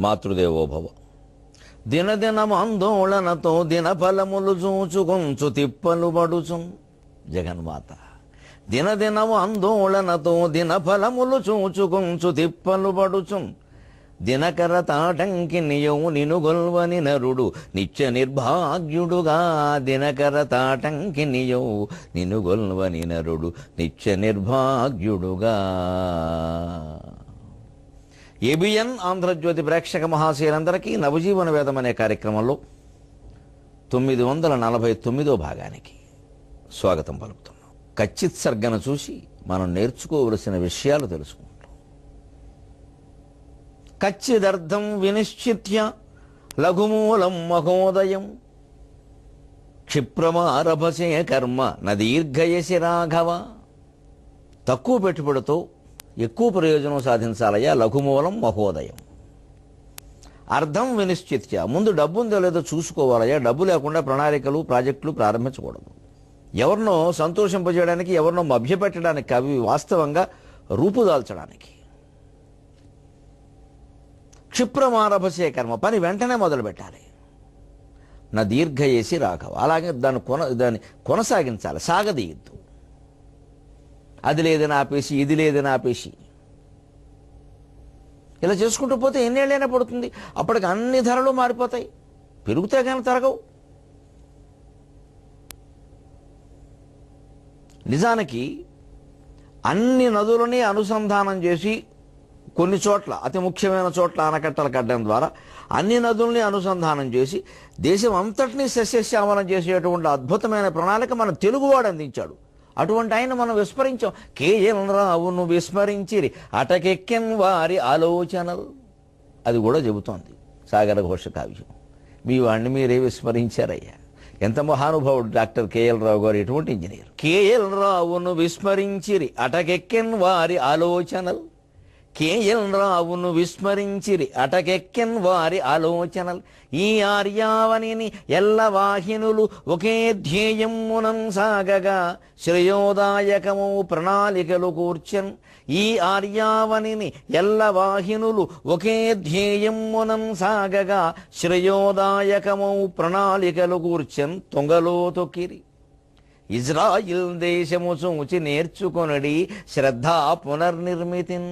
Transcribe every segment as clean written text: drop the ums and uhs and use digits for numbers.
మాతృదేవోభవ. దినదినమాందోళనతో దినఫలములు చూచుకొంచు తిప్పలు పడుచు జగన్మాత. దినదినము ఆందోళనతో దినఫలములు చూచుకొంచు తిప్పలు పడుచు దినకర తాటంకి నియవు నినుగొల్వని నరుడు నిత్య నిర్భాగ్యుడుగా. దినకర తాటంకి నియవు నినుగొల్వని నరుడు నిత్య నిర్భాగ్యుడుగా. ఏబిఎన్ ఆంధ్రజ్యోతి ప్రేక్షక మహాశయులందరికీ నవజీవన వేదం అనే కార్యక్రమంలో 949వ భాగానికి స్వాగతం పలుకుతున్నాం. కచ్చిత్ సర్గను చూసి మనం నేర్చుకోవలసిన విషయాలు తెలుసుకుంటాం. కచ్చిదర్థం వినిశ్చిత్య లఘుమూలం మహోదయం క్షిప్రమారభసే కర్మ నదీర్ఘయసి రాఘవ. తక్కువ పెట్టుబడితో ఎక్కువ ప్రయోజనం సాధించాలయ్యా. లఘుమూలం మహోదయం. అర్థం వినిశ్చిత్య, ముందు డబ్బు ఉందో లేదో చూసుకోవాలయ్యా. డబ్బు లేకుండా ప్రణాళికలు ప్రాజెక్టులు ప్రారంభించకూడదు. ఎవరినో సంతోషింపజేయడానికి, ఎవరినో మభ్యపెట్టడానికి, అవి వాస్తవంగా రూపుదాల్చడానికి. క్షిప్రమారభసే కర్మ, పని వెంటనే మొదలు పెట్టాలి. నా దీర్ఘయేసి రాఘవ, అలాగే దాన్ని కొనసాగించాలి, సాగదీయద్దు. అది లేదని ఆపేసి, ఇది లేదని ఆపేసి ఇలా చేసుకుంటూ పోతే ఎన్నేళ్ళైనా పడుతుంది. అప్పటికి అన్ని ధరలు మారిపోతాయి, పెరుగుతాయి కానీ తరగవు. నిజానికి అన్ని నదులని అనుసంధానం చేసి కొన్ని చోట్ల, అతి ముఖ్యమైన చోట్ల ఆనకట్టలు కట్టడం ద్వారా అన్ని నదుల్ని అనుసంధానం చేసి దేశం అంతటినీ సస్యశ్యామలం చేసేటువంటి అద్భుతమైన ప్రణాళిక మన తెలుగువాడు అందించాడు. అటువంటి ఆయన మనం విస్మరించాం. కేఎల్ రావును విస్మరించిరి అటకెక్కెన్ వారి ఆలోచనలు, అది కూడా చెబుతోంది సాగర ఘోష కావ్యం. మీ వాడిని మీరే విస్మరించారయ్యా. ఎంత మహానుభావుడు డాక్టర్ కేఎల్ రావు గారు, ఎటువంటి ఇంజనీర్. కేఎల్ రావును విస్మరించిరి అటకెక్కెన్ వారి ఆలోచనలు, కేఎల్ రావును విస్మరించిరి అటకెక్కెన్ వారి ఆలోచనలు. ఈ ఆర్యావనిని ఎల్ల వాహినులు ఒకే ధ్యేయమునం సాగగా శ్రేయోదాయకము ప్రణాళికలు కూర్చన్. ఈ ఆర్యావనిని ఎల్ల వాహినులు ఒకే ధ్యేయమునం సాగగా శ్రేయోదాయకము ప్రణాళికలు కూర్చన్. తొంగలో తొక్కిరి ఇజ్రాయిల్ దేశము చూచి నేర్చుకొనడి శ్రద్ధా పునర్నిర్మితిన్.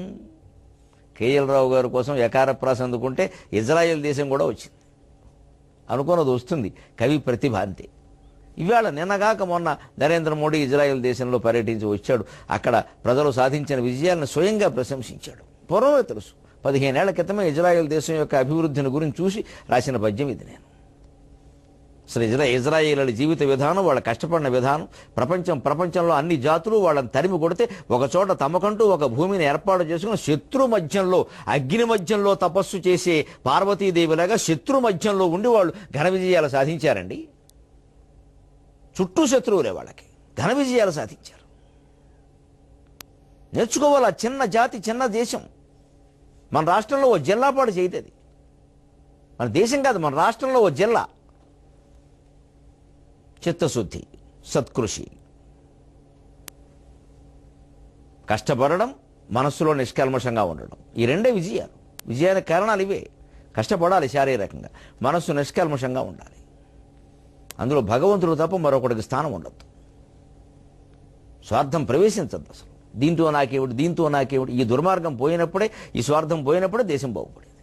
కేఎల్ రావు గారి కోసం యకారప్రాస అందుకుంటే ఇజ్రాయెల్ దేశం కూడా వచ్చింది. అనుకున్నది వస్తుంది, కవి ప్రతిభ అంతే. ఇవాళ నిన్నగాక మొన్న నరేంద్ర మోడీ ఇజ్రాయెల్ దేశంలో పర్యటించి వచ్చాడు. అక్కడ ప్రజలు సాధించిన విజయాలను స్వయంగా ప్రశంసించాడు. పూర్వమే తెలుసు, 15 ఏళ్ల క్రితమే ఇజ్రాయెల్ దేశం యొక్క అభివృద్ధిని గురించి చూసి రాసిన పద్యం ఇది నేను. అసలు ఇజ్రాయేలీల జీవిత విధానం, వాళ్ళ కష్టపడిన విధానం, ప్రపంచంలో అన్ని జాతులు వాళ్ళని తరిమి కొడితే ఒకచోట తమకంటూ ఒక భూమిని ఏర్పాటు చేసుకుని శత్రు మధ్యంలో, అగ్ని మధ్యంలో తపస్సు చేసే పార్వతీదేవిలాగా శత్రు మధ్యంలో ఉండి వాళ్ళు ఘన విజయాలు సాధించారండి. చుట్టూ శత్రువులే వాళ్ళకి, ఘన విజయాలు సాధించారు. నేర్చుకోవాలి. చిన్న జాతి, చిన్న దేశం. మన రాష్ట్రంలో ఓ జిల్లాపాటు చేయలేదు. మన దేశం కాదు, మన రాష్ట్రంలో ఓ జిల్లా. చిత్తశుద్ధి, సత్కృషి, కష్టపడడం, మనస్సులో నిష్కల్మషంగా ఉండడం, ఈ రెండే విజయాలు. విజయానికి కారణాలు ఇవే. కష్టపడాలి శారీరకంగా, మనస్సు నిష్కల్మషంగా ఉండాలి. అందులో భగవంతుడు తప్ప మరొకటికి స్థానం ఉండద్దు. స్వార్థం ప్రవేశించద్దు అసలు. దీంతో నాకేమిటి. ఈ దుర్మార్గం పోయినప్పుడే, ఈ స్వార్థం పోయినప్పుడే దేశం బాగుపడేది.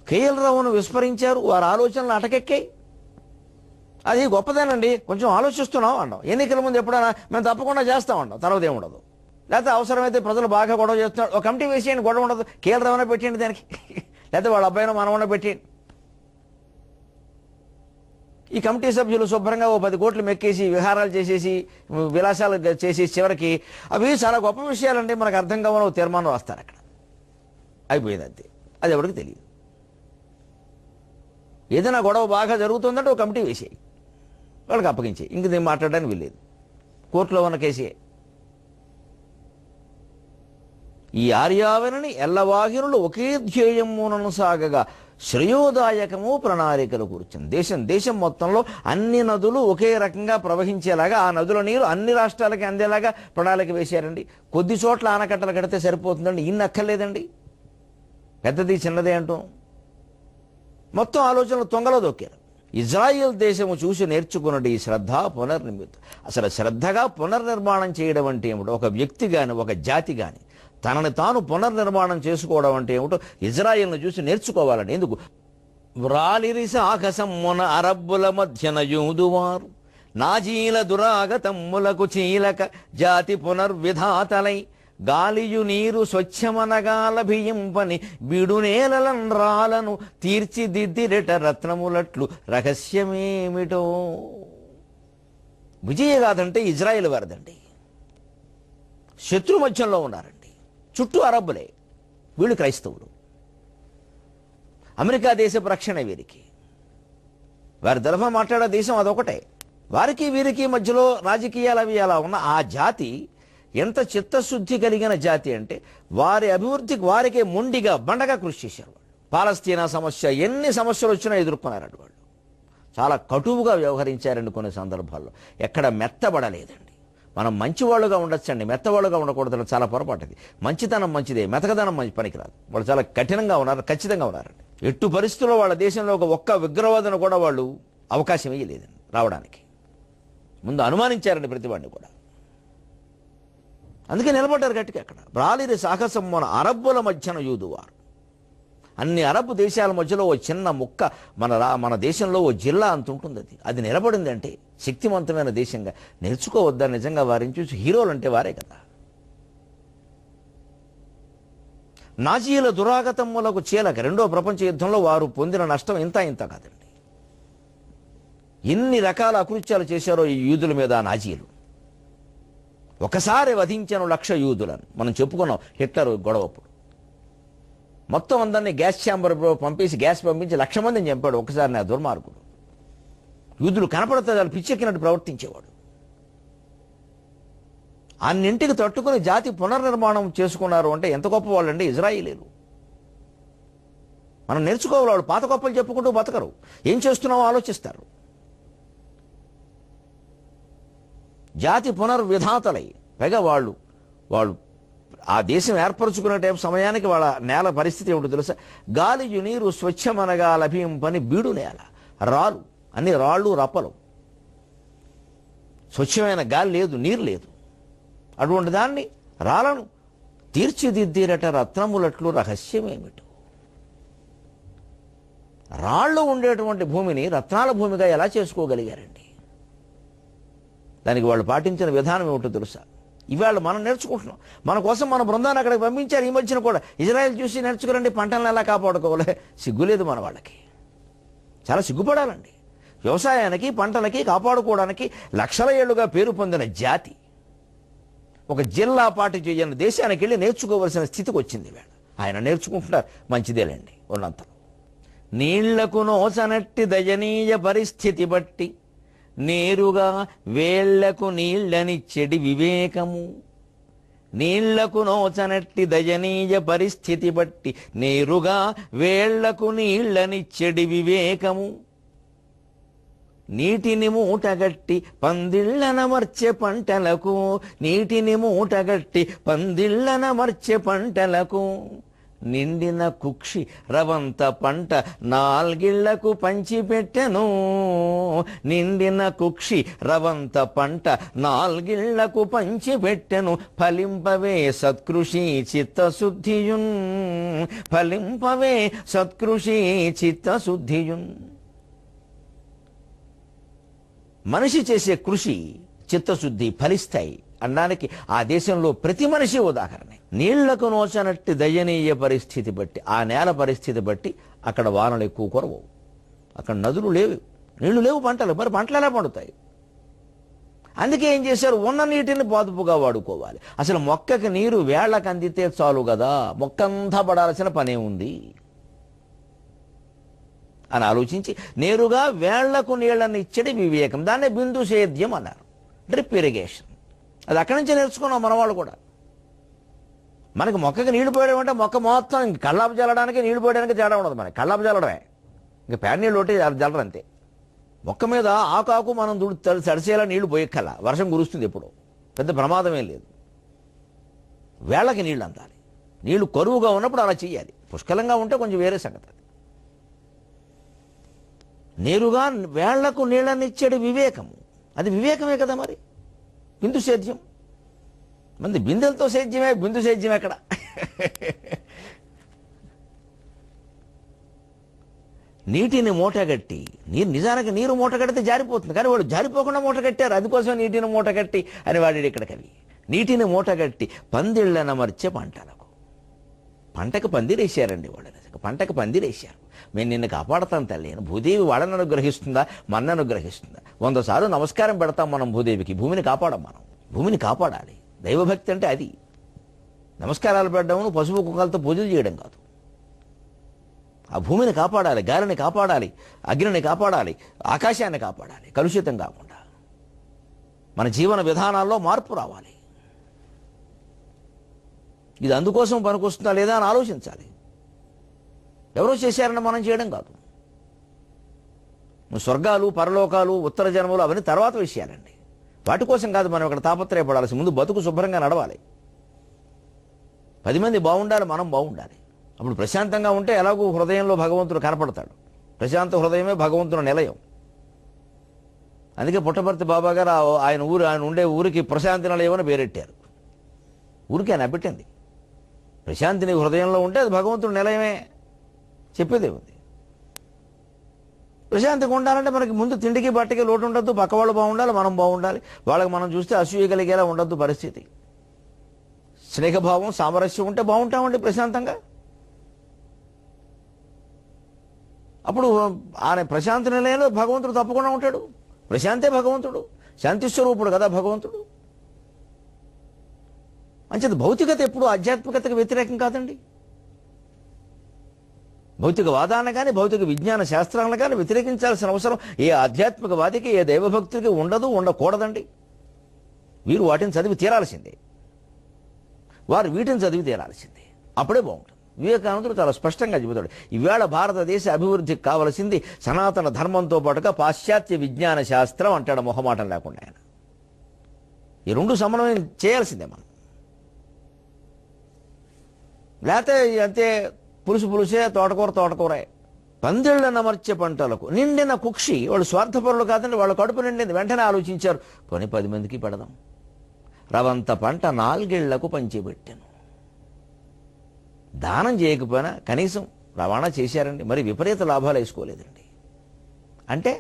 కేఎల్ రావును విస్మరించారు, వారి ఆలోచనలు అటకెక్కాయి. అది గొప్పదేనండి, కొంచెం ఆలోచిస్తున్నాం అంటాం. ఎన్నికల ముందు ఎప్పుడైనా మేము తప్పకుండా చేస్తాం అంటాం, తర్వాత ఏముండదు. లేకపోతే అవసరమైతే ప్రజలు బాగా గొడవ చేస్తున్నారు, ఒక కమిటీ వేసేయండి, గొడవ ఉండదు. కేఎల్ రావునే పెట్టేయండి దానికి, లేకపోతే వాళ్ళ అబ్బాయినో మనవన్నా పెట్టేయండి. ఈ కమిటీ సభ్యులు శుభ్రంగా ఓ 10 కోట్లు మెక్కేసి విహారాలు చేసేసి విలాసాలు చేసేసి చివరికి అవి చాలా గొప్ప విషయాలంటే మనకు అర్థం కావాలో తీర్మానం రాస్తారు. అక్కడ అయిపోయింది అంతే. అది ఎవరికి తెలియదు. ఏదైనా గొడవ బాగా జరుగుతుందంటే ఒక కమిటీ వేసేయి, వాళ్ళకి అప్పగించేయి. ఇంక నేను మాట్లాడడానికి వీల్లేదు, కోర్టులో ఉన్న కేసే. ఈ ఆర్యావనిని ఎల్లవాహినులు ఒకే ధ్యేయమునను సాగగా శ్రేయోదాయకము ప్రణాళికలు కూర్చుంది. దేశం మొత్తంలో అన్ని నదులు ఒకే రకంగా ప్రవహించేలాగా, ఆ నదుల నీరు అన్ని రాష్ట్రాలకి అందేలాగా ప్రణాళిక వేశారండి. కొద్ది చోట్ల ఆనకట్టలు కడితే సరిపోతుందండి, ఇన్ని అక్కర్లేదండి. పెద్దది చిన్నదే అంటూ మొత్తం ఆలోచనలు తొంగలో దొక్కారు. ఇజ్రాయిల్ దేశము చూసి నేర్చుకున్నది ఈ శ్రద్ధ పునర్నిర్మితం. అసలు శ్రద్ధగా పునర్నిర్మాణం చేయడం అంటే ఏమిటో, ఒక వ్యక్తి గాని ఒక జాతి గాని తనని తాను పునర్నిర్మాణం చేసుకోవడం అంటే ఏమిటో ఇజ్రాయిల్ను చూసి నేర్చుకోవాలండి. ఎందుకు? వ్రాలిరి సాహసమ్మున అరబ్బుల మధ్యన యూదువారు నాజీల దురాగతమ్ములకు చీలక జాతి పునర్విధాతలై గాలియు నీరు స్వచ్ఛమనగాల బియ్యంపని బిడునేలలను రాలను తీర్చిదిద్దిరెట రత్నములట్లు రహస్యమేమిటో. విజయగాథంటే ఇజ్రాయిల్ వారిదండి. శత్రు మధ్యంలో ఉన్నారండి, చుట్టూ అరబ్బులే, వీళ్ళు క్రైస్తవులు. అమెరికా దేశపు రక్షణ వీరికి, వారి తరఫున మాట్లాడే దేశం అదొకటే. వారికి వీరికి మధ్యలో రాజకీయాలు అవి అలా ఉన్న ఆ జాతి ఎంత చిత్తశుద్ధి కలిగిన జాతి అంటే వారి అభివృద్ధికి వారికే మొండిగా బండగా కృషి చేశారు. పాలస్తీనా సమస్య ఎన్ని సమస్యలు వచ్చినా ఎదుర్కొన్నారండి వాళ్ళు. చాలా కటువుగా వ్యవహరించారండి కొన్ని సందర్భాల్లో. ఎక్కడ మెత్తబడలేదండి. మనం మంచివాళ్ళుగా ఉండొచ్చండి, మెత్తవాళ్ళుగా ఉండకూడదు, చాలా పొరపాటుది. మంచితనం మంచిదే, మెతకదనం మంచి పనికిరాదు. వాళ్ళు చాలా కఠినంగా ఉన్నారు, ఖచ్చితంగా ఉన్నారండి. ఎట్టు పరిస్థితుల్లో వాళ్ళ దేశంలో ఒక్క ఉగ్రవాదన కూడా వాళ్ళు అవకాశం ఇవ్వలేదండి రావడానికి. ముందు అనుమానించారండి ప్రతివాడిని కూడా. అందుకే నిలబడ్డారు గట్టిగా. అక్కడ బ్రాలిరి సాహసం మన అరబ్బుల మధ్యన యూదువారు. అన్ని అరబ్ దేశాల మధ్యలో ఓ చిన్న ముక్క మన దేశంలో ఓ జిల్లా అంత ఉంటుంది. అది నిలబడింది అంటే శక్తివంతమైన దేశంగా. నేర్చుకోవద్దా నిజంగా వారిని చూసి? హీరోలు అంటే వారే కదా. నాజీల దురాగతములకు చీలక రెండో ప్రపంచ యుద్ధంలో వారు పొందిన నష్టం ఇంత కాదండి. ఎన్ని రకాల అకృత్యాలు చేశారో ఈ యూదుల మీద నాజీలు. ఒకసారి వధించను 1,00,000 యూదులను మనం చెప్పుకున్నాం హిట్లర్ గొడవప్పుడు. మొత్తం అందరినీ గ్యాస్ ఛాంబర్ పంపించి 1,00,000 మందిని చంపాడు ఒకసారి నా దుర్మార్గుడు. యూదులు కనపడితే వాళ్ళు పిచ్చెక్కినట్టు ప్రవర్తించేవాడు. అన్నింటికి తట్టుకుని జాతి పునర్నిర్మాణం చేసుకున్నారు అంటే ఎంత గొప్ప వాళ్ళండి ఇజ్రాయిలీలు. మనం నేర్చుకోవాలి. వాళ్ళు పాత గొప్పలు చెప్పుకుంటూ బతకరు, ఏం చేస్తున్నామో ఆలోచిస్తారు. జాతి పునర్విధాతలై పైగా వాళ్ళు ఆ దేశం ఏర్పరచుకునే టైం సమయానికి వాళ్ళ నేల పరిస్థితి ఏమిటో తెలుసా? గాలియు నీరు స్వచ్ఛమనగా లభింపని బీడు నేల, రాళ్ళు, అన్ని రాళ్ళు రప్పలు, స్వచ్ఛమైన గాలి లేదు, నీరు లేదు. అటువంటి దాన్ని రాళ్ళను తీర్చిదిద్దిరట రత్నములట్లు రహస్యమేమిటో. రాళ్ళు ఉండేటువంటి భూమిని రత్నాల భూమిగా ఎలా చేసుకోగలిగారండి? దానికి వాళ్ళు పాటించిన విధానం ఏమిటో తెలుసా? ఇవాళ మనం నేర్చుకుంటున్నాం. మన కోసం మన బృందాన్ని అక్కడికి పంపించారు. ఈ మధ్యన కూడా ఇజ్రాయెల్ చూసి నేర్చుకురండి పంటలను ఎలా కాపాడుకోవాలి. సిగ్గులేదు మన వాళ్ళకి, చాలా సిగ్గుపడాలండి. వ్యవసాయానికి పంటలకి కాపాడుకోవడానికి లక్షల ఏళ్లుగా పేరు పొందిన జాతి ఒక జిల్లా పాటు చేయని దేశానికి వెళ్ళి నేర్చుకోవలసిన స్థితికి వచ్చింది వేళ. ఆయన నేర్చుకుంటున్నారు, మంచిదేలేండి ఉన్నంతలో. నీళ్లకు నోచనట్టి దయనీయ పరిస్థితి బట్టి నేరుగా వేళ్లకు నీళ్లనిచ్చెడి వివేకము. నీళ్లకు నోచనట్టి దయనీయ పరిస్థితి బట్టి నేరుగా వేళ్లకు నీళ్లనిచ్చెడి వివేకము. నీటిని మూటగట్టి పందిళ్ళనమర్చె పంటలకు, నీటిని మూటగట్టి పందిళ్ళనమర్చె పంటలకు. నిండిన కుక్షి రవంత పంట 4 ఇళ్లకు పంచిపెట్టెను. నిండిన కుక్షి రవంత పంట 4 ఇళ్లకు పంచిపెట్టెను. ఫలింపవే సత్కృషి చిత్తశుద్ధియున్, ఫలింపవే సత్కృషి చిత్తశుద్ధియున్. మనిషి చేసే కృషి చిత్తశుద్ధి ఫలిస్తాయి అనడానికి ఆ దేశంలో ప్రతి మనిషి ఉదాహరణ. నీళ్లకు నోచనట్టి దయనీయ పరిస్థితి బట్టి, ఆ నేల పరిస్థితి బట్టి అక్కడ వానలు ఎక్కువ కురవు, అక్కడ నదులు లేవు, నీళ్లు లేవు, పంటలు. మరి పంటలు ఎలా పండుతాయి? అందుకే ఏం చేశారు? ఉన్న నీటిని పొదుపుగా వాడుకోవాలి. అసలు మొక్కకి నీరు వేళ్లకు అందితే చాలు కదా, మొక్కంతా పడాల్సిన పనే ఉంది అని ఆలోచించి నేరుగా వేళ్లకు నీళ్లను ఇచ్చడి వివేకం. దాన్నే బిందు సేద్యం అన్నారు, డ్రిప్ ఇరిగేషన్. అది అక్కడి నుంచి నేర్చుకున్నాం మన వాళ్ళు కూడా. మనకి మొక్కకి నీళ్లు పోయడం అంటే మొక్క మొత్తం కళ్ళాపు చల్లడానికి నీళ్లు పోయడానికి తేడా ఉండదు. మనకి కళ్ళాపు చల్లడమే, ఇంకా పేడ నీళ్ళు ఒకటి చల్లరు అంతే. మొక్క మీద ఆకాకు మనం తడిసేలా నీళ్లు పోయక్కల, వర్షం కురుస్తుంది ఎప్పుడు, పెద్ద ప్రమాదం ఏం లేదు. వేళ్లకి నీళ్లు అందాలి. నీళ్లు కరువుగా ఉన్నప్పుడు అలా చేయాలి. పుష్కలంగా ఉంటే కొంచెం వేరే సంగతి. నేరుగా వేళ్లకు నీళ్ళనిచ్చేది వివేకము. అది వివేకమే కదా మరి. బిందు సేద్యం మంది బిందెలతో సేద్యమే, బిందు సేద్యం ఎక్కడ? నీటిని మూటగట్టి, నిజానికి నీరు మూటగడితే జారిపోతుంది, కానీ వాళ్ళు జారిపోకుండా మూటగట్టారు, అందుకోసం నీటిని మూటగట్టి అని వాడి ఇక్కడ కవి. నీటిని మూటగట్టి పందిళ్ళనమర్చే పంటలకు. పంటకు పందిరేశారండి వాళ్ళు, పంటకు పందిరేశారు. మేము నిన్ను కాపాడతాం తల్లి అని. భూదేవి వాళ్ళని అనుగ్రహిస్తుందా, మన అనుగ్రహిస్తుందా? 100 సార్లు నమస్కారం పెడతాం మనం భూదేవికి. భూమిని కాపాడం, మనం భూమిని కాపాడాలి. దైవభక్తి అంటే అది. నమస్కారాలు పెట్టడం, పసుపు కుంకాలతో పూజలు చేయడం కాదు. ఆ భూమిని కాపాడాలి, గాలిని కాపాడాలి, అగ్నిని కాపాడాలి, ఆకాశాన్ని కాపాడాలి, కలుషితం కాకుండా. మన జీవన విధానాల్లో మార్పు రావాలి. ఇది అందుకోసం పనికొస్తుందా లేదా అని ఆలోచించాలి. ఎవరో చేశారని మనం చేయడం కాదు. స్వర్గాలు, పరలోకాలు, ఉత్తర జన్మలు అవన్నీ తర్వాత విషయాలండి. వాటి కోసం కాదు మనం ఇక్కడ తాపత్రయపడాల్సి. ముందు బతుకు శుభ్రంగా నడవాలి. 10 మంది బాగుండాలి, మనం బాగుండాలి. అప్పుడు ప్రశాంతంగా ఉంటే ఎలాగూ హృదయంలో భగవంతుడు కనపడతాడు. ప్రశాంత హృదయమే భగవంతుని నిలయం. అందుకే పుట్టపర్తి బాబా గారు ఆయన ఉండే ఊరికి ప్రశాంతి నిలయం అని పేరెట్టారు. ఊరికి ఆయన పెట్టింది. ప్రశాంతిని హృదయంలో ఉంటే అది భగవంతుడి నిలయమే. చెప్పేదే ఉంది. ప్రశాంతిగా ఉండాలంటే మనకి ముందు తిండికి బట్టకి లోటు ఉండద్దు, పక్క వాళ్ళు బాగుండాలి, మనం బాగుండాలి. వాళ్ళకి మనం చూస్తే అసూయ కలిగేలా ఉండద్దు పరిస్థితి. స్నేహభావం, సామరస్యం ఉంటే బాగుంటామండి ప్రశాంతంగా. అప్పుడు ఆయన ప్రశాంతి నిలయంలో భగవంతుడు తప్పకుండా ఉంటాడు. ప్రశాంతే భగవంతుడు, శాంతి స్వరూపుడు కదా భగవంతుడు. అంచేది భౌతికత ఎప్పుడు ఆధ్యాత్మికతకు వ్యతిరేకం కాదండి. భౌతికవాదాన్ని కానీ, భౌతిక విజ్ఞాన శాస్త్రాలను కానీ వ్యతిరేకించాల్సిన అవసరం ఏ ఆధ్యాత్మికవాదికి, ఏ దైవభక్తుడికి ఉండదు, ఉండకూడదండి. వీరు వాటిని చదివి తీరాల్సిందే, వారు వీటిని చదివి తీరాల్సిందే. అప్పుడే బాగుంటుంది. వివేకానందుడు చాలా స్పష్టంగా చెబుతాడు, ఈవేళ భారతదేశ అభివృద్ధికి కావలసింది సనాతన ధర్మంతో పాటుగా పాశ్చాత్య విజ్ఞాన శాస్త్రం అంటాడు మొహమాటం లేకుండా ఆయన. ఈ రెండు సమన్వయం చేయాల్సిందే మనం. లేకపోతే అంతే పులుసే, తోటకూరే. పందిళ్ళను అమర్చే పంటలకు నిండిన కుక్షి. వాళ్ళు స్వార్థపరులు కాదండి, వాళ్ళ కడుపు నిండింది. వెంటనే ఆలోచించారు, పోనీ 10 మందికి పెడదాం. రవంత పంట 4 ఏళ్లకు పంచిపెట్టాను. దానం చేయకపోయినా కనీసం రవాణా చేశారండి, మరి విపరీత లాభాలు వేసుకోలేదండి. అంటే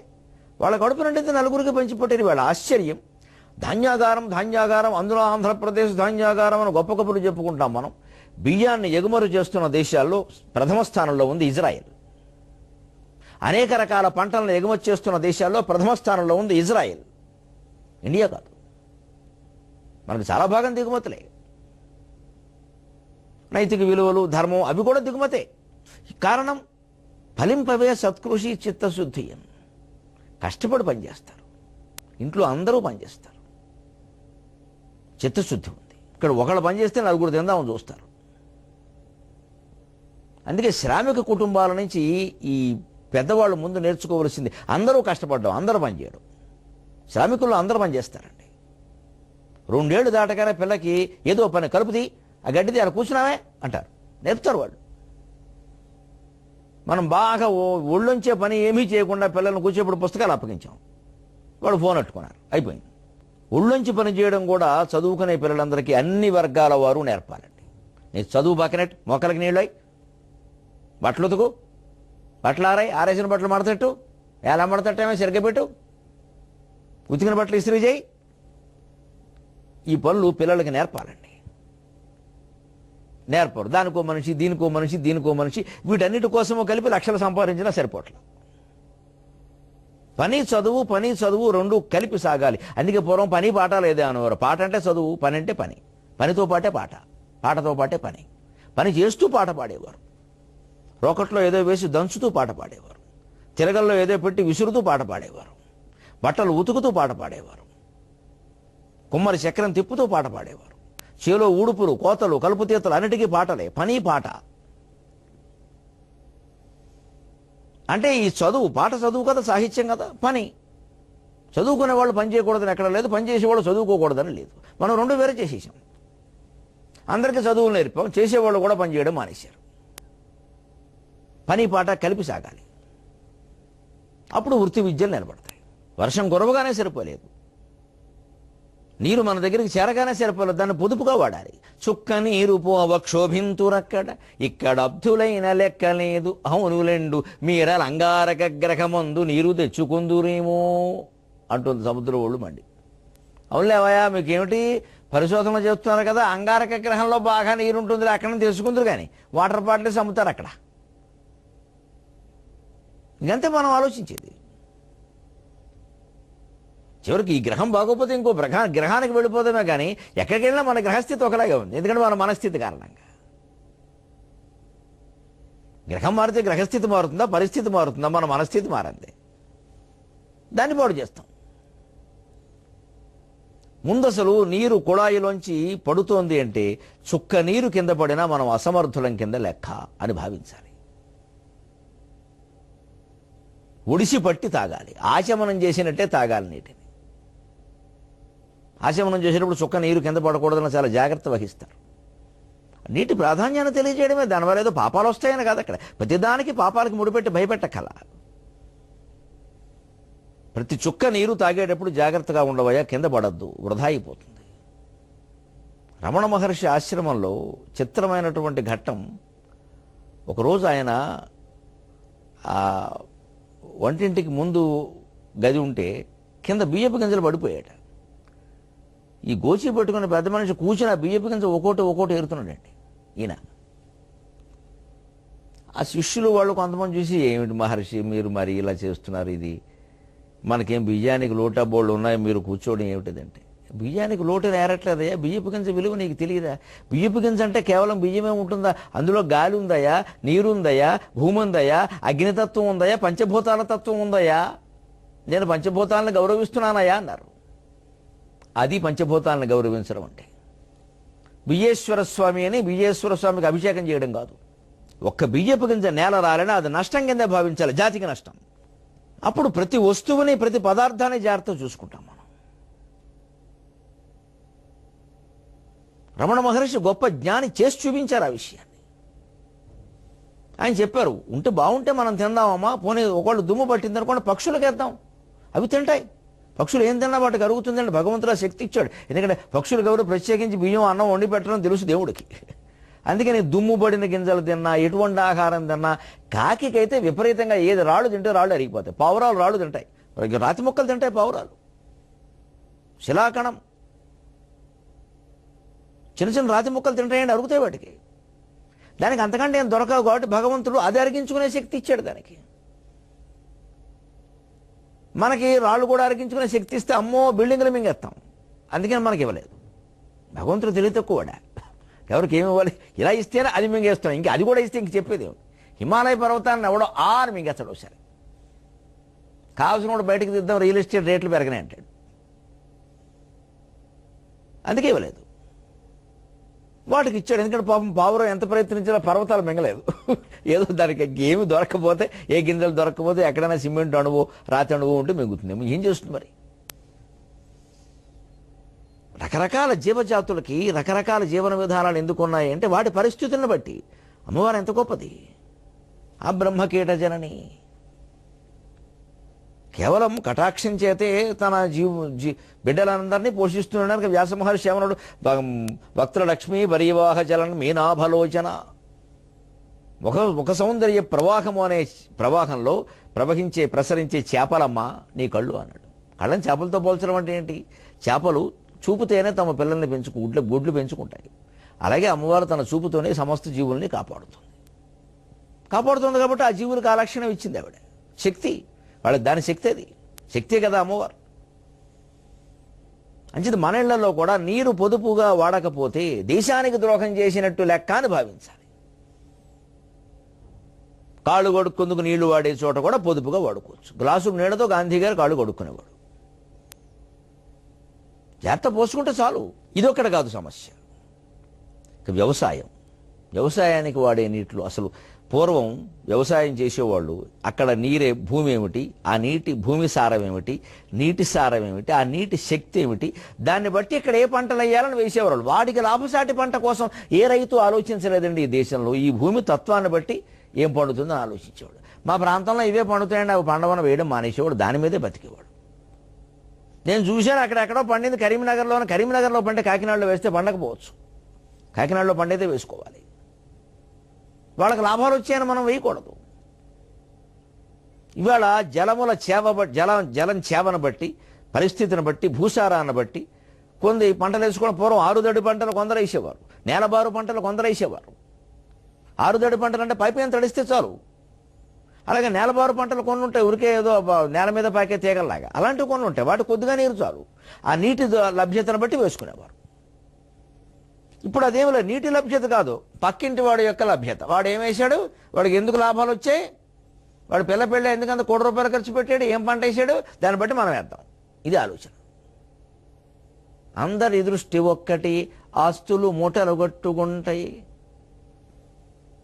వాళ్ళ కడుపు నిండితే 4గురికి పంచిపెట్టారు. వాళ్ళ ఆశ్చర్యం. ధాన్యాగారం, అందులో ఆంధ్రప్రదేశ్ ధాన్యాగారం అని గొప్ప కబుర్లు చెప్పుకుంటాం మనం. బియ్యాన్ని ఎగుమతి చేస్తున్న దేశాల్లో ప్రథమ స్థానంలో ఉంది ఇజ్రాయెల్. అనేక రకాల పంటలను ఎగుమతి చేస్తున్న దేశాల్లో ప్రథమ స్థానంలో ఉంది ఇజ్రాయెల్, ఇండియా కాదు. మనకు చాలా భాగం దిగుమతులే. నైతిక విలువలు, ధర్మం అవి కూడా దిగుమతే. కారణం ఫలింపవే సత్కృషి చిత్తశుద్ధి అని. కష్టపడి పనిచేస్తారు, ఇంట్లో అందరూ పనిచేస్తారు, చిత్తశుద్ధి ఉంది. ఇక్కడ ఒకళ్ళు పనిచేస్తే 4గురు తిందామని చూస్తారు. అందుకే శ్రామిక కుటుంబాల నుంచి ఈ పెద్దవాళ్ళు ముందు నేర్చుకోవలసింది అందరూ కష్టపడ్డాం, అందరూ పనిచేయడం. శ్రామికుల్లో అందరూ పనిచేస్తారండి. 2 ఏళ్ళు దాటగానే పిల్లకి ఏదో పని కలుపుది, ఆ గడ్డిది అలా కూర్చున్నామే అంటారు, నేర్పుతారు వాళ్ళు. మనం బాగా ఒళ్ళొంచే పని ఏమీ చేయకుండా పిల్లల్ని కూర్చేప్పుడు పుస్తకాలు అప్పగించాం, వాడు ఫోన్ అట్టుకున్నారు, అయిపోయింది. ఒళ్ళొంచి పని చేయడం కూడా చదువుకునే పిల్లలందరికీ అన్ని వర్గాల వారు నేర్పాలండి. నీకు చదువు పక్కనట్టు, మొక్కలకి నీళ్ళై, బట్టలు ఉతుకు, బట్టలు ఆరేసిన బట్టలు మడతట్టు, ఎలా మడతట్టేమో సరిగ్గా పెట్టు, ఉతికిన బట్టలు ఇస్త్రీ చేయి. ఈ పనులు పిల్లలకి నేర్పాలండి. నేర్పరు. దానికో మనిషి, దీనికో మనిషి, వీటన్నిటి కోసమో కలిపి లక్షలు సంపాదించినా సరిపోట్లేదు. పని చదువు 2 కలిపి సాగాలి. అందుకే పూర్వం పని పాట లేదే అనేవారు. పాట అంటే చదువు, పని అంటే పని, పనితో పాటే పాట, పాటతో పాటే పని. పని చేస్తూ పాట పాడేవారు. రోకట్లో ఏదో వేసి దంచుతూ పాట పాడేవారు. తిరగల్లో ఏదో పెట్టి విసురుతూ పాట పాడేవారు. బట్టలు ఉతుకుతూ పాట పాడేవారు. కుమ్మరి చక్రం తిప్పుతూ పాట పాడేవారు. చేలో ఊడుపులు, కోతలు, కలుపు తీతలు అన్నిటికీ పాటలే. పని పాట అంటే ఈ చదువు, పాట చదువు కదా, సాహిత్యం కదా, పని. చదువుకునే వాళ్ళు పని చేయకూడదని ఎక్కడ లేదు, పని చేసేవాళ్ళు చదువుకోకూడదని లేదు. మనం 2 వేరే చేసేసాం. అందరికీ చదువులు నేర్పాం, చేసేవాళ్ళు కూడా పని చేయడం మానేశారు. పని పాట కలిపి సాగాలి. అప్పుడు వృత్తి విద్యలు నిలబడతాయి. వర్షం కురవగానే సరిపోలేదు, నీరు మన దగ్గరికి చేరగానే సరిపోలేదు, దాన్ని పొదుపుగా వాడాలి. చుక్క నీరు పోవ క్షోభింతురక్కడ, ఇక్కడ అబ్ధులైన లెక్కలేదు, అవునులెండు మీరల అంగారక గ్రహమందు నీరు తెచ్చుకుందురేమో అంటుంది సముద్రం ఒళ్ళు మండి. అవునులేవయ్యా, మీకేమిటి పరిశోధనలు చేస్తున్నారు కదా, అంగారక గ్రహంలో బాగా నీరు ఉంటుంది, అక్కడ నుంచి తెలుసుకుందరు, కానీ వాటర్ బాటిల్స్ అమ్ముతారు అక్కడ. ఇంకంతే మనం ఆలోచించేది. చివరికి ఈ గ్రహం బాగోపోతే ఇంకో గ్రహానికి వెళ్ళిపోతామే, కానీ ఎక్కడికి వెళ్ళినా మన గ్రహస్థితి ఒకలాగే ఉంది, ఎందుకంటే మన మనస్థితి కారణంగా. గ్రహం మారితే గ్రహస్థితి మారుతుందా, పరిస్థితి మారుతుందా? మన మనస్థితి మారంది, దాన్ని పాడు చేస్తాం. ముందు అసలు నీరు కుళాయిలోంచి పడుతోంది అంటే చుక్క నీరు కింద పడినా మనం అసమర్థులం కింద లెక్క అని భావించాలి. ఒడిసి పట్టి తాగాలి, ఆచమనం చేసినట్టే తాగాలి నీటిని. ఆచమనం చేసేటప్పుడు చుక్క నీరు కింద పడకూడదని చాలా జాగ్రత్త వహిస్తారు. నీటి ప్రాధాన్యాన్ని తెలియజేయడమే, దానివల్ల ఏదో పాపాలు వస్తాయని కాదు. అక్కడ ప్రతిదానికి పాపాలకు ముడిపెట్టి భయపెట్టకల. ప్రతి చుక్క నీరు తాగేటప్పుడు జాగ్రత్తగా ఉండవయ్యా, కింద పడద్దు, వృధా అయిపోతుంది. రమణ మహర్షి ఆశ్రమంలో చిత్రమైనటువంటి ఘట్టం. ఒకరోజు ఆయన వంటింటికి ముందు గది ఉంటే కింద బియ్యపు గింజలు పడిపోయాడు. ఈ గోచి పెట్టుకున్న పెద్ద మనిషి కూర్చుని ఆ బియ్యపు గింజ ఒక్కోటి ఏరుతున్నాడండి ఈయన. ఆ శిష్యులు వాళ్ళు కొంతమంది చూసి, ఏమిటి మహర్షి మీరు మరి ఇలా చేస్తున్నారు, ఇది మనకేం బియ్యానికి లోటా బోళ్ళు ఉన్నాయి, మీరు కూర్చోవడం ఏమిటిదంటే, బియ్యానికి లోటు ఏరట్లేదయ్యా, బియ్యపు గింజ విలువ నీకు తెలియదా? బియ్యపు గింజ అంటే కేవలం బియ్యమే ఉంటుందా? అందులో గాలి ఉందయా, నీరు ఉందయా, భూమి ఉందయా, అగ్నితత్వం ఉందయా, పంచభూతాల తత్వం ఉందయా. నేను పంచభూతాలను గౌరవిస్తున్నానయా అన్నారు. అది పంచభూతాలను గౌరవించడం అంటే. బియ్యేశ్వర స్వామి అని బియ్యేశ్వర స్వామికి అభిషేకం చేయడం కాదు. ఒక్క బియ్యపు గింజ నేల రాలని అది నష్టం కింద భావించాలి, జాతికి నష్టం. అప్పుడు ప్రతి వస్తువుని, ప్రతి పదార్థాన్ని జాగ్రత్తగా చూసుకుంటాం మనం. రమణ మహర్షి గొప్ప జ్ఞాని, చేసి చూపించారు ఆ విషయాన్ని. ఆయన చెప్పారు, ఉంటే బాగుంటే మనం తిందామమ్మా, పోనీ ఒకళ్ళు దుమ్ము పట్టిందనుకోండి పక్షులకు వేద్దాం, అవి తింటాయి. పక్షులు ఏం తిన్నా వాటికి అరుగుతుందండి, భగవంతుడు ఆ శక్తి ఇచ్చాడు. ఎందుకంటే పక్షులకు ఎవరు ప్రత్యేకించి బియ్యం అన్నం వండి పెట్టడం తెలుసు దేవుడికి. అందుకని దుమ్ము పడిన గింజలు తిన్నా, ఎటువంటి ఆహారం తిన్నా, కాకికైతే విపరీతంగా ఏది రాళ్ళు తింటే రాళ్ళు అరిగిపోతాయి. పావురాలు రాళ్ళు తింటాయి, రాతి మొక్కలు తింటాయి పావురాలు, శిలాకణం, చిన్న చిన్న రాతి మొక్కలు తింటాయండి, అరుగుతాయి వాటికి. దానికి అంతకంటే ఏం దొరకవు కాబట్టి భగవంతుడు అది అరిగించుకునే శక్తి ఇచ్చాడు దానికి. మనకి రాళ్ళు కూడా అరిగించుకునే శక్తి ఇస్తే అమ్మో బిల్డింగ్లు మింగేస్తాం, అందుకని మనకి ఇవ్వలేదు. భగవంతుడు తెలివి తక్కువడా, ఎవరికి ఏమి ఇవ్వాలి, ఇలా ఇస్తేనే అది మింగేస్తాం, ఇంకా అది కూడా ఇస్తే ఇంక చెప్పేది. హిమాలయ పర్వతాన్ని ఎవడో ఆరు మింగేస్తాడు ఒకసారి, కావాల్సిన కూడా బయటకు తీద్దాం, రియల్ ఎస్టేట్ రేట్లు పెరగనే అంటాడు, అందుకే ఇవ్వలేదు. వాటికి ఇచ్చాడు, ఎందుకంటే పాపం పావురం ఎంత ప్రయత్నించినా పర్వతాలు మింగలేదు. ఏదో దానికి ఏమి దొరకపోతే, ఏ గింజలు దొరకకపోతే ఎక్కడైనా సిమెంట్ అణువు, రాతి అణువు ఉంటే మింగుతుందేమో, ఏం చేస్తుంది మరి. రకరకాల జీవజాతులకి రకరకాల జీవన విధానాలు ఎందుకున్నాయి అంటే వాటి పరిస్థితులను బట్టి. అమ్మవారు ఎంత గొప్పది, ఆ బ్రహ్మకీట జనని. కేవలం కటాక్షం చేతే తన బిడ్డలందరినీ పోషిస్తుండడానికి వ్యాస మహర్షి ఏమన్నాడు, భక్తుల లక్ష్మీ పరివాహ చలన మీనాభలోచన. ఒక సౌందర్య ప్రవాహము అనే ప్రవాహంలో ప్రసరించే చేపలమ్మ నీ కళ్ళు అన్నాడు. కళ్ళని చేపలతో పోల్చడం అంటే ఏంటి? చేపలు చూపుతేనే తమ పిల్లల్ని గుడ్లు పెంచుకుంటాయి. అలాగే అమ్మవారు తన చూపుతోనే సమస్త జీవుల్ని కాపాడుతుంది కాబట్టి ఆ జీవులకు ఆ లక్షణం ఇచ్చింది ఆవిడ. శక్తి వాళ్ళకి, దాని శక్తి అది, శక్తే కదా అమ్మవారు. అంచేది మన ఇళ్లలో కూడా నీరు పొదుపుగా వాడకపోతే దేశానికి ద్రోహం చేసినట్టు లెక్క అని భావించాలి. కాళ్ళు కొడుక్కుందుకు నీళ్లు వాడే చోట కూడా పొదుపుగా వాడుకోవచ్చు. గ్లాసు నీళ్లతో గాంధీ గారు కాళ్ళు కొడుక్కునేవాడు. జాగ్రత్త పోసుకుంటే చాలు. ఇదొక్కటి కాదు సమస్య. వ్యవసాయానికి వాడే నీటిలో అసలు పూర్వం వ్యవసాయం చేసేవాళ్ళు అక్కడ నీరే భూమి ఏమిటి, ఆ నీటి భూమి సారం ఏమిటి, నీటి సారం ఏమిటి, ఆ నీటి శక్తి ఏమిటి, దాన్ని బట్టి ఇక్కడ ఏ పంటలు వేయాలని వేసేవాళ్ళు. వాడికి లాభసాటి పంట కోసం ఏ రైతు ఆలోచించలేదండి ఈ దేశంలో. ఈ భూమి తత్వాన్ని బట్టి ఏం పండుతుందో ఆలోచించేవాడు. మా ప్రాంతంలో ఇవే పండుతాయండి, అవి పండవన వేయడం మానేసేవాడు, దాని మీదే బతికేవాడు. నేను చూశాను అక్కడెక్కడో పండింది కరీంనగర్లో పండే కాకినాడలో వేస్తే పండకపోవచ్చు, కాకినాడలో పండైతే వేసుకోవాలి. వాళ్ళకి లాభాలు వచ్చాయని మనం వేయకూడదు. ఇవాళ జలం చేవను బట్టి, పరిస్థితిని బట్టి, భూసారాన్ని బట్టి కొన్ని పంటలు వేసుకోవడం. పూర్వం ఆరుదడి పంటలు కొందరు వేసేవారు, నేలబారు పంటలు కొందరు వేసేవారు. ఆరుదడి పంటలు అంటే పైపైన తడిస్తే చాలు. అలాగే నేలబారు పంటలు కొన్ని ఉంటాయి, ఉరికే ఏదో నేల మీద పాకే తీగల్లాగా, అలాంటివి కొన్ని ఉంటాయి, వాటి కొద్దిగా నీరు చాలు. ఆ నీటి లభ్యతను బట్టి వేసుకునేవారు. ఇప్పుడు అదేమి లేదు, నీటి లభ్యత కాదు, పక్కింటి వాడి యొక్క లభ్యత. వాడు ఏం వేశాడు, వాడికి ఎందుకు లాభాలు వచ్చాయి, వాడు పిల్ల ఎందుకంత ₹1,00,00,000 ఖర్చు పెట్టాడు, ఏం పంట వేసాడు, దాన్ని బట్టి మనం వేద్దాం. ఇది ఆలోచన. అందరి దృష్టి ఒక్కటి, ఆస్తులు మూటలు గట్టుకుంటాయి.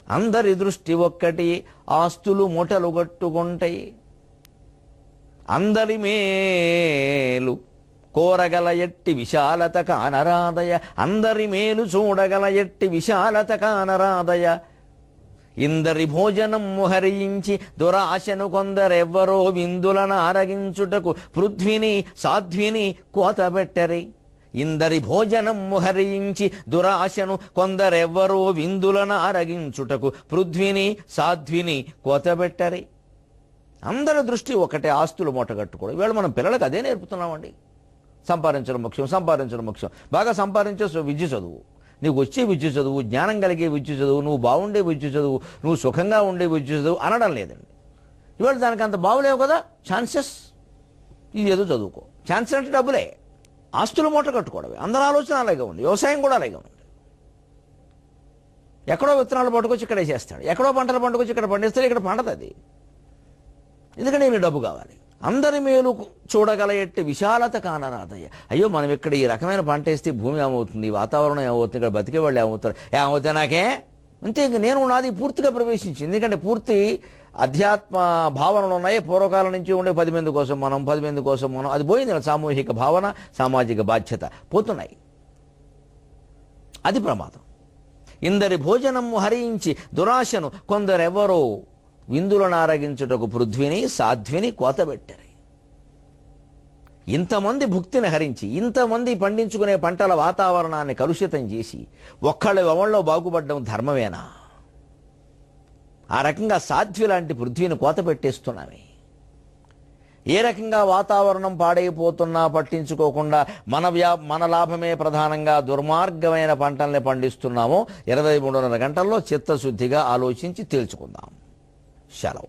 అందరి దృష్టి ఒక్కటి, ఆస్తులు మూటలు గట్టుకుంటాయి. అందరి మేలు కోరగల ఎట్టి విశాలత కానరాదయ, అందరి మేలు చూడగల ఎట్టి విశాలత కానరాదయ. ఇందరి భోజనం హరించి దురాశను కొందరెవ్వరో విందులను ఆరగించుటకు పృథ్విని సాధ్విని కోతబెట్టరి. ఇందరి భోజనం హరించి దురాశను కొందరెవ్వరో విందులను ఆరగించుటకు పృథ్విని సాధ్విని కోతబెట్టరి. అందరి దృష్టి ఒకటే, ఆస్తులు మూటగట్టుకోవడం. ఇవాళ మనం పిల్లలకు అదే నేర్పుతున్నామండి. సంపాదించడం ముఖ్యం. బాగా సంపాదించే విద్య చదువు, నీకు వచ్చే విద్య చదువు, జ్ఞానం కలిగే విద్య చదువు, నువ్వు బాగుండే విద్య చదువు, నువ్వు సుఖంగా ఉండే విద్య చదువు అనడం లేదండి. ఇవాళ దానికి అంత బాగులేవు కదా ఛాన్సెస్, ఇది ఏదో చదువుకో. ఛాన్సెస్ అంటే డబ్బులే, ఆస్తులు మూట కట్టుకోవడమే. అందరి ఆలోచన అలాగే ఉంది, వ్యవసాయం కూడా అలాగే ఉంది. ఎక్కడో విత్తనాలు పట్టుకొచ్చి ఇక్కడే చేస్తాడు, ఎక్కడో పంటలు పండుకొచ్చి ఇక్కడ పండిస్తాడు, ఇక్కడ పండదు అది. ఎందుకంటే నేను డబ్బు కావాలి. అందరి మేలు చూడగల ఎట్టి విశాలత కానరాదయ్య. అయ్యో మనం ఇక్కడ ఈ రకమైన పంట వేస్తే భూమి ఏమవుతుంది, వాతావరణం ఏమవుతుంది, ఇక్కడ బతికే వాళ్ళు ఏమవుతారు, ఏమవుతాయి నాకే అంతే. ఇంక నేను నాది పూర్తిగా ప్రవేశించింది. ఎందుకంటే పూర్తి అధ్యాత్మ భావనలు ఉన్నాయి. పూర్వకాలం నుంచి ఉండే 10 మంది కోసం మనం అది పోయింది. సామూహిక భావన, సామాజిక బాధ్యత పోతున్నాయి. అది ప్రమాదం. ఇందరి భోజనము హరించి దురాశను కొందరెవరో విందులను ఆరగించుటకు పృథ్విని సాధ్విని కోతబెట్టరి. ఇంతమంది భుక్తిని హరించి, ఇంతమంది పండించుకునే పంటల వాతావరణాన్ని కలుషితం చేసి ఎవళ్ళో బాగుపడడం ధర్మమేనా? ఆ రకంగా సాధ్వి లాంటి పృథ్వీని కోత పెట్టేస్తున్నామే. ఏ రకంగా వాతావరణం పాడైపోతున్నా పట్టించుకోకుండా మన లాభమే ప్రధానంగా దుర్మార్గమైన పంటల్ని పండిస్తున్నామో 23:30 గంటల్లో చిత్తశుద్ధిగా ఆలోచించి తేల్చుకుందాం. సెలవు.